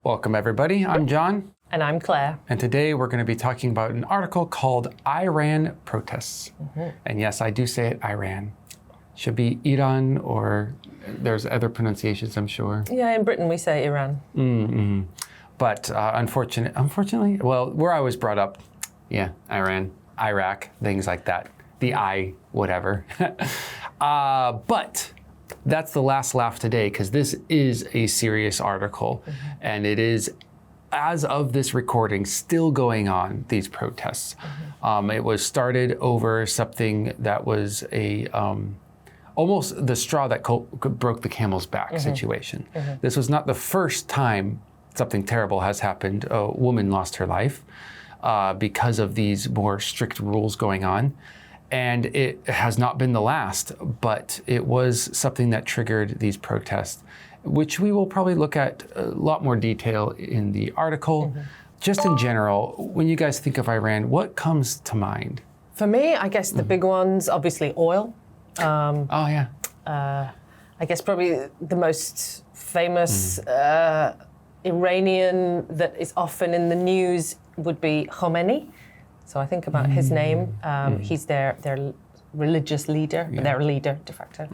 Welcome, everybody. I'm John. And I'm Claire. And today we're going to be talking about an article called Iran Protests. And yes, I do say it Iran. Should be Iran, or there's other pronunciations, I'm sure. Yeah, in Britain we say Iran. But unfortunately, well, where I was brought up, yeah, Iran, Iraq, things like that. The whatever. But that's the last laugh today, because this is a serious article. And it is, as of this recording, still going on, these protests. It was started over something that was a almost the straw that broke the camel's back situation. This was not the first time something terrible has happened. A woman lost her life because of these more strict rules going on. And it has not been the last, but it was something that triggered these protests, which we will probably look at a lot more detail in the article. Just in general, when you guys think of Iran, what comes to mind? For me, I guess the big ones, obviously oil. I guess probably the most famous Iranian that is often in the news would be Khomeini. So I think about his name. He's their religious leader, their leader de facto.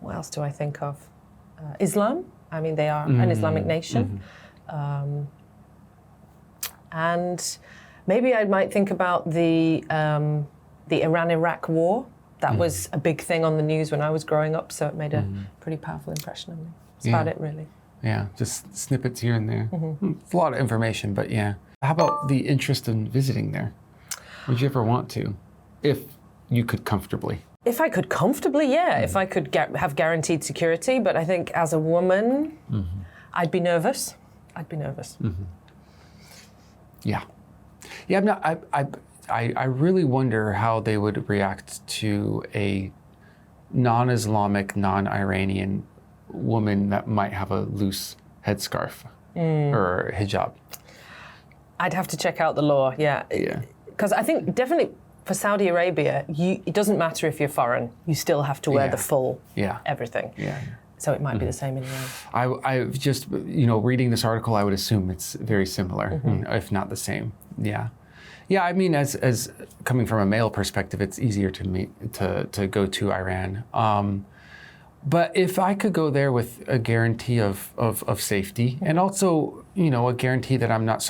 What else do I think of? Islam. I mean, they are an Islamic nation. And maybe I might think about the Iran-Iraq war. That was a big thing on the news when I was growing up, so it made a pretty powerful impression on me. That's about it, really. Yeah, just snippets here and there. It's a lot of information, but yeah. How about the interest in visiting there? Would you ever want to, if you could comfortably? If I could comfortably, yeah. If I could have guaranteed security, but I think as a woman, I'd be nervous. Yeah. Yeah, I really wonder how they would react to a non-Islamic, non-Iranian woman that might have a loose headscarf or hijab. I'd have to check out the law, yeah. Because I think definitely for Saudi Arabia, it doesn't matter if you're foreign. You still have to wear the full everything. So it might be the same in Iran. I just, reading this article, I would assume it's very similar, if not the same. Yeah. Yeah, I mean, as coming from a male perspective, it's easier to go to Iran. But if I could go there with a guarantee of safety, and also, a guarantee that I'm not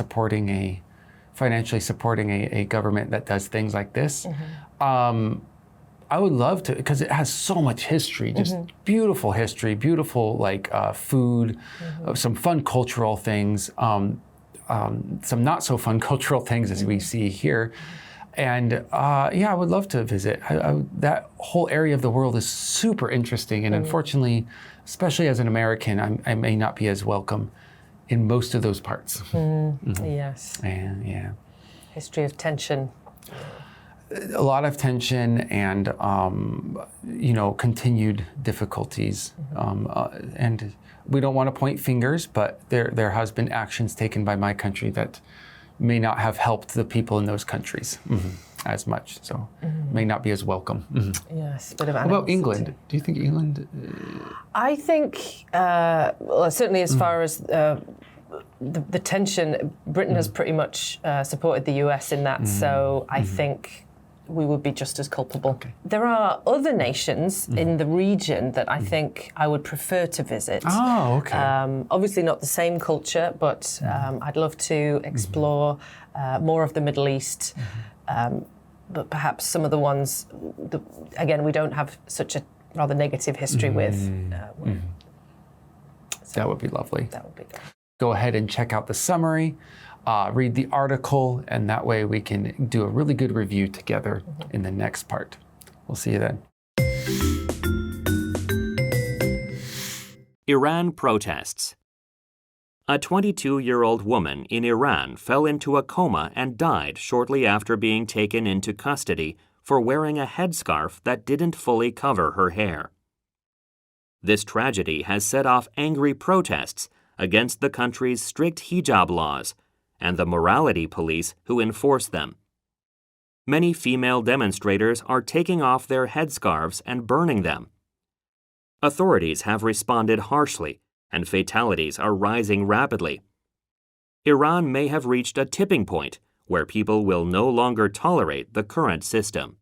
financially supporting a government that does things like this, I would love to, because it has so much history, just beautiful history, beautiful food, some fun cultural things, some not so fun cultural things as we see here. And I would love to visit. That whole area of the world is super interesting. And unfortunately, especially as an American, I may not be as welcome in most of those parts. Yes. And yeah. History of tension. A lot of tension and, continued difficulties. And we don't want to point fingers, but there has been actions taken by my country that may not have helped the people in those countries as much, so may not be as welcome. Yes, a bit of What about England? Do you think England? I think, certainly as far as the tension, Britain has pretty much supported the US in that, so I think we would be just as culpable. Okay. There are other nations in the region that I think I would prefer to visit. Oh, okay. Obviously not the same culture, but I'd love to explore more of the Middle East, but perhaps some of the ones, again, we don't have such a rather negative history with. So that would be lovely. That would be good. Go ahead and check out the summary. Read the article, and that way we can do a really good review together in the next part. We'll see you then. Iran protests. A 22-year-old woman in Iran fell into a coma and died shortly after being taken into custody for wearing a headscarf that didn't fully cover her hair. This tragedy has set off angry protests against the country's strict hijab laws and the morality police who enforce them. Many female demonstrators are taking off their headscarves and burning them. Authorities have responded harshly and fatalities are rising rapidly. Iran may have reached a tipping point where people will no longer tolerate the current system.